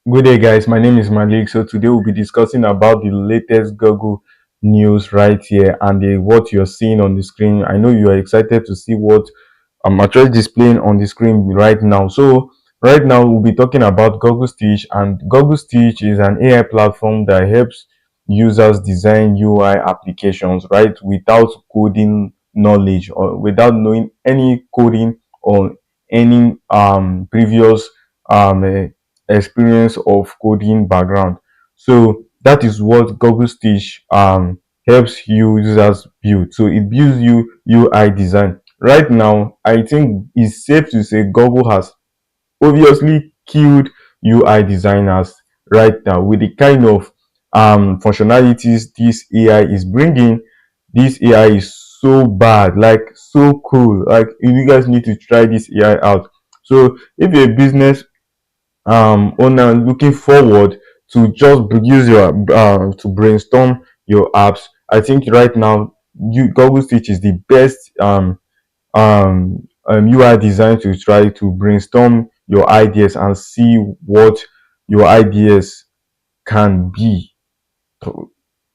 Good day, guys. My name is Malik. So today we'll be discussing about the latest Google news right here and what you're seeing on the screen. I know you are excited to see what I'm actually displaying on the screen right now. So right now we'll be talking about Google Stitch, and Google Stitch is an AI platform that helps users design UI applications right without coding knowledge or without knowing any coding or any previous um experience of coding background. So that is what Google Stitch helps users build. So it builds you UI design. Right now, I think it's safe to say Google has obviously killed UI designers right now with the kind of functionalities this AI is bringing. This AI is so bad, like so cool. Like you guys need to try this AI out. So if you're a business owner looking forward to just use your to brainstorm your apps, I think right now Google Stitch is the best UI design to try to brainstorm your ideas and see what your ideas can be.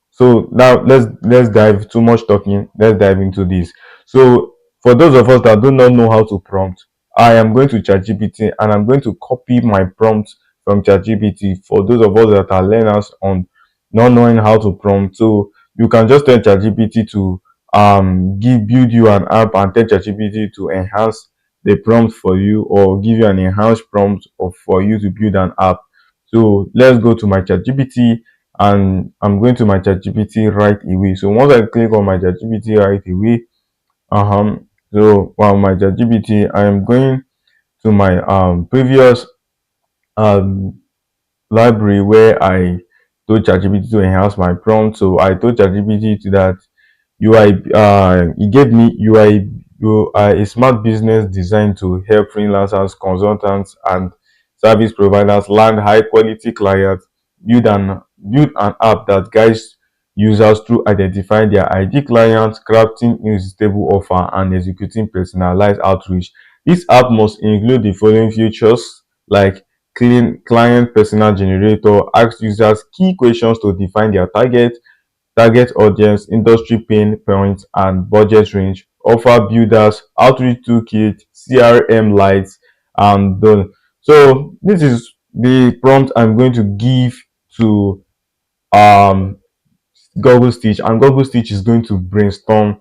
So now let's dive too much talking. Let's dive into this. So for those of us that do not know how to prompt, I am going to ChatGPT and I'm going to copy my prompt from ChatGPT. For those of us that are learners on not knowing how to prompt, so you can just tell ChatGPT to give build you an app and tell ChatGPT to enhance the prompt for you or give you an enhanced prompt of for you to build an app. So let's go to my ChatGPT and I'm going to my ChatGPT right away. So once I click on my ChatGPT right away, so on my ChatGPT, I am going to my previous um library where I told ChatGPT to enhance my prompt. So I told ChatGPT to that UI. It gave me UI, a smart business designed to help freelancers, consultants, and service providers land high quality clients. Build an app that guides users through identifying their ID clients, crafting irresistible offer, and executing personalized outreach. This app must include the following features like client persona generator, asks users key questions to define their target audience, industry pain points, and budget range, offer builders, outreach toolkit, CRM lights, and done. So this is the prompt I'm going to give to um Google Stitch, and Google Stitch is going to brainstorm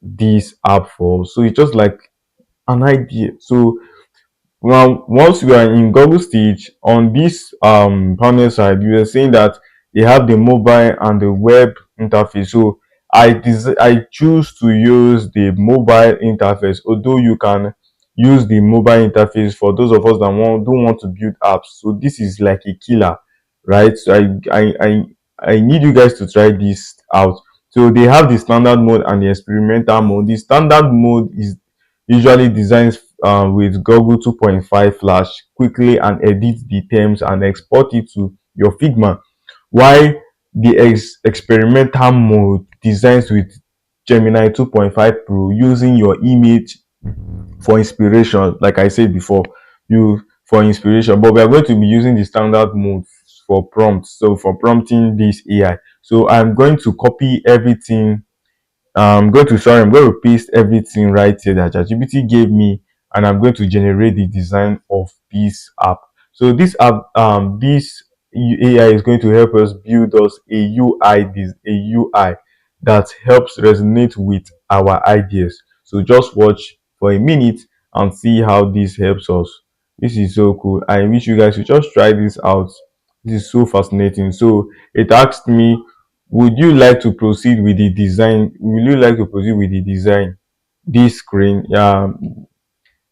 this app for. So it's just like an idea. So well, once you are in Google Stitch on this panel side, you are saying that they have the mobile and the web interface. So I choose to use the mobile interface, although you can use the mobile interface for those of us that don't want to build apps. So this is like a killer, right? So I need you guys to try this out. So they have the standard mode and the experimental mode. The standard mode is usually designs with Google 2.5 Flash quickly and edit the terms and export it to your Figma. While the experimental mode designs with Gemini 2.5 Pro using your image for inspiration, like I said before, you for inspiration. But we are going to be using the standard mode for prompts. So for prompting this AI. So I'm going to copy everything. I'm going to paste everything right here that ChatGPT gave me, and I'm going to generate the design of this app. So this app, this AI is going to help us build us a UI that helps resonate with our ideas. So just watch for a minute and see how this helps us. This is so cool. I wish you guys should just try this out. This is so fascinating. So it asked me, would you like to proceed with the design? Will you like to proceed with the design? This screen, yeah,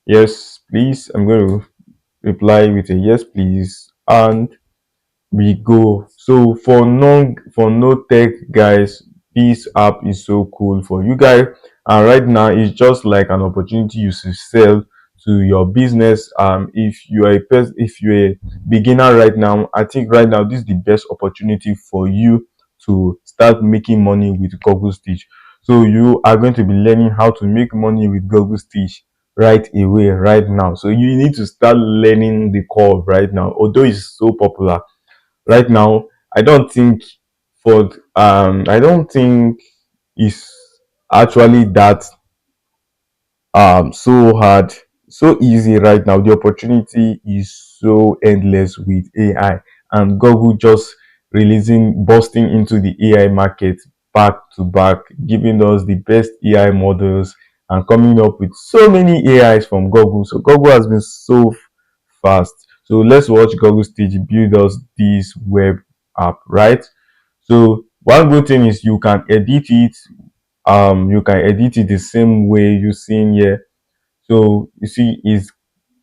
yes, please. I'm going to reply with a yes, please, and we go. So for no tech guys, this app is so cool for you guys. And right now it's just like an opportunity you should sell to your business. If you're a beginner right now, I think right now this is the best opportunity for you to start making money with Google Stitch. So you are going to be learning how to make money with Google Stitch right away, right now. So you need to start learning the curve right now. Although it's so popular right now, I don't think I don't think it's actually that so hard, so easy right now. The opportunity is so endless with AI, and Google just releasing busting into the AI market back to back, giving us the best AI models and coming up with so many AIs from Google. So Google has been so fast. So let's watch Google Stage build us this web app, right? So one good thing is you can edit it the same way you seen here. So you see, he's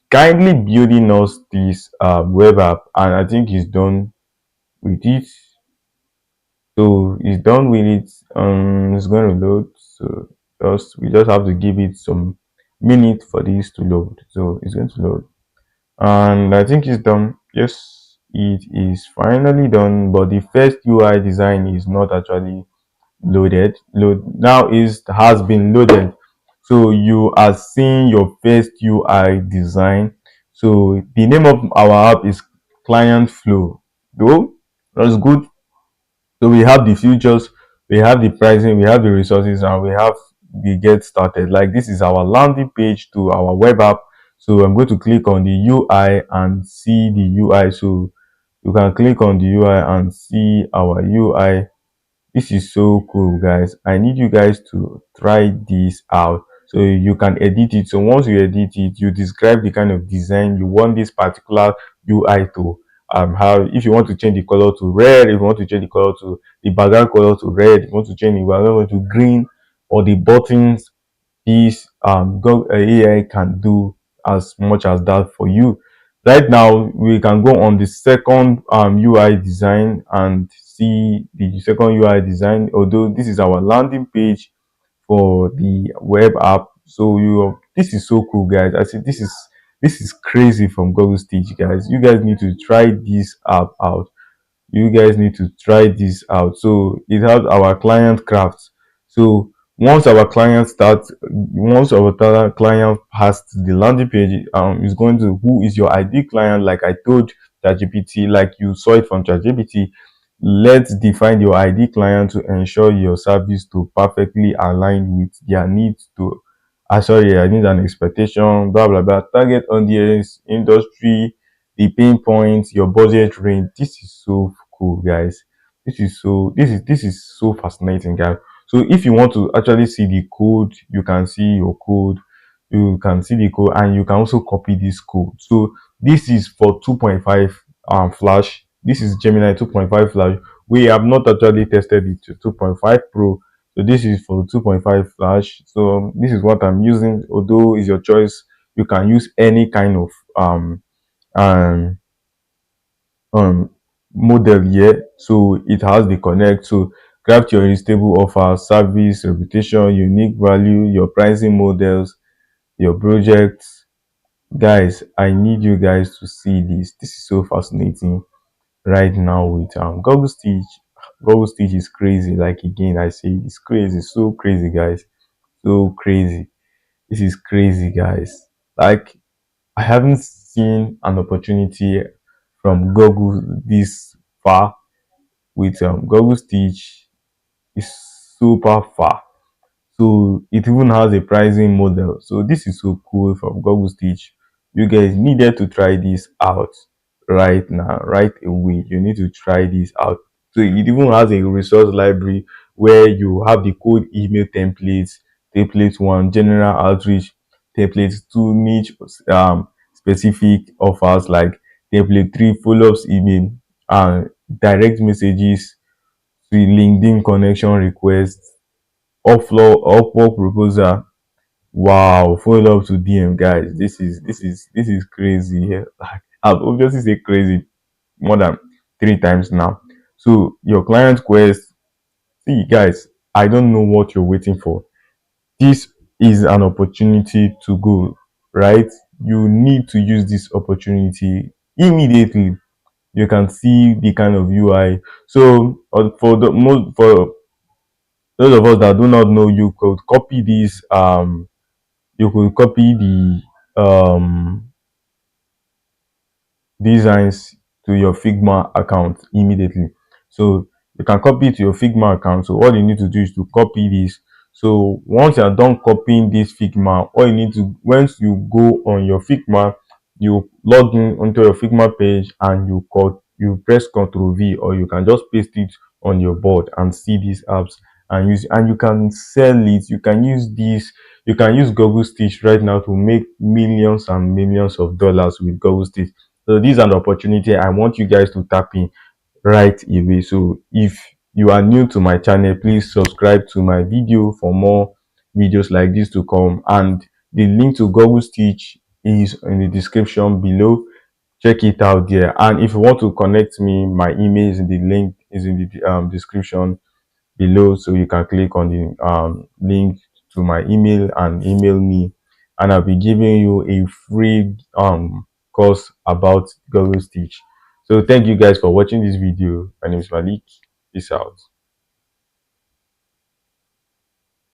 kindly building us this web app, and I think he's done with it. So he's done with it. It's going to load. So just we just have to give it some minute for this to load. So it's going to load, and I think it's done. Yes, it is finally done. But the first UI design is not actually load now is has been loaded. So you are seeing your first UI design. So the name of our app is client flow, though that's good. So we have the features, we have the pricing, we have the resources, and we have the get started. Like this is our landing page to our web app. So I'm going to click on the UI and see the UI. So you can click on the UI and see our UI. This is so cool, guys. I need you guys to try this out so you can edit it. So once you edit it, you describe the kind of design you want this particular UI to how. If you want to change the color to red, if you want to change the color to the background color to red, if you want to change the background to green, or the buttons, this AI can do as much as that for you. Right now, we can go on the second UI design and see the second UI design. Although this is our landing page for the web app. So this is so cool, guys. I see this is crazy from Google Stage, guys. You guys need to try this app out. You guys need to try this out. So it has our client crafts. So once our client has the landing page, is going to who is your ID client, like I told ChatGPT, like you saw it from ChatGPT. Let's define your ID client to ensure your service to perfectly align with their needs to sorry, I need an expectation, blah blah blah, target audience, industry, the pain points, your budget range. This is so cool, guys. This is so fascinating, guys. So if you want to actually see the code, you can see your code, you can see the code, and you can also copy this code. So this is for 2.5 flash. This is Gemini 2.5 flash. We have not actually tested it to 2.5 pro. So this is for 2.5 flash. So this is what I'm using. Although it's your choice, you can use any kind of um um model here. So it has the connect. So craft your irresistible offer, service, reputation, unique value, your pricing models, your projects. Guys, I need you guys to see this. This is so fascinating right now with Google Stitch. Google Stitch is crazy. Like again, I say it's crazy, so crazy, guys, so crazy. This is crazy, guys. Like I haven't seen an opportunity from Google this far with Google Stitch. Is super far. So it even has a pricing model. So this is so cool from Google Stitch. You guys needed to try this out right now, right away. You need to try this out. So it even has a resource library where you have the code email templates, template one, general outreach, template two, niche specific offers like template three, follow-ups email, and direct messages to LinkedIn connection requests, Upwork proposal. Wow, follow up to DM, guys. This is crazy. Yeah. Like I've obviously said crazy more than 3 times now. So your client quest, see guys, I don't know what you're waiting for. This is an opportunity to go, right? You need to use this opportunity immediately. You can see the kind of UI. So for those of us that do not know, you could copy this you could copy the designs to your Figma account immediately. So you can copy it to your Figma account. So all you need to do is to copy this. So once you are done copying this Figma, all you need to, once you go on your Figma, you log in onto your Figma page and you press Ctrl V, or you can just paste it on your board and see these apps and use, and you can sell it. You can use this, you can use Google Stitch right now to make millions and millions of dollars with Google Stitch. So this is an opportunity I want you guys to tap in right away. So if you are new to my channel, please subscribe to my video for more videos like this to come. And the link to Google Stitch is in the description below. Check it out there. And if you want to connect me, my email is in the link, is in the description below, so you can click on the link to my email and email me, and I'll be giving you a free course about Google Stitch. So thank you guys for watching this video. My name is Malik. Peace out.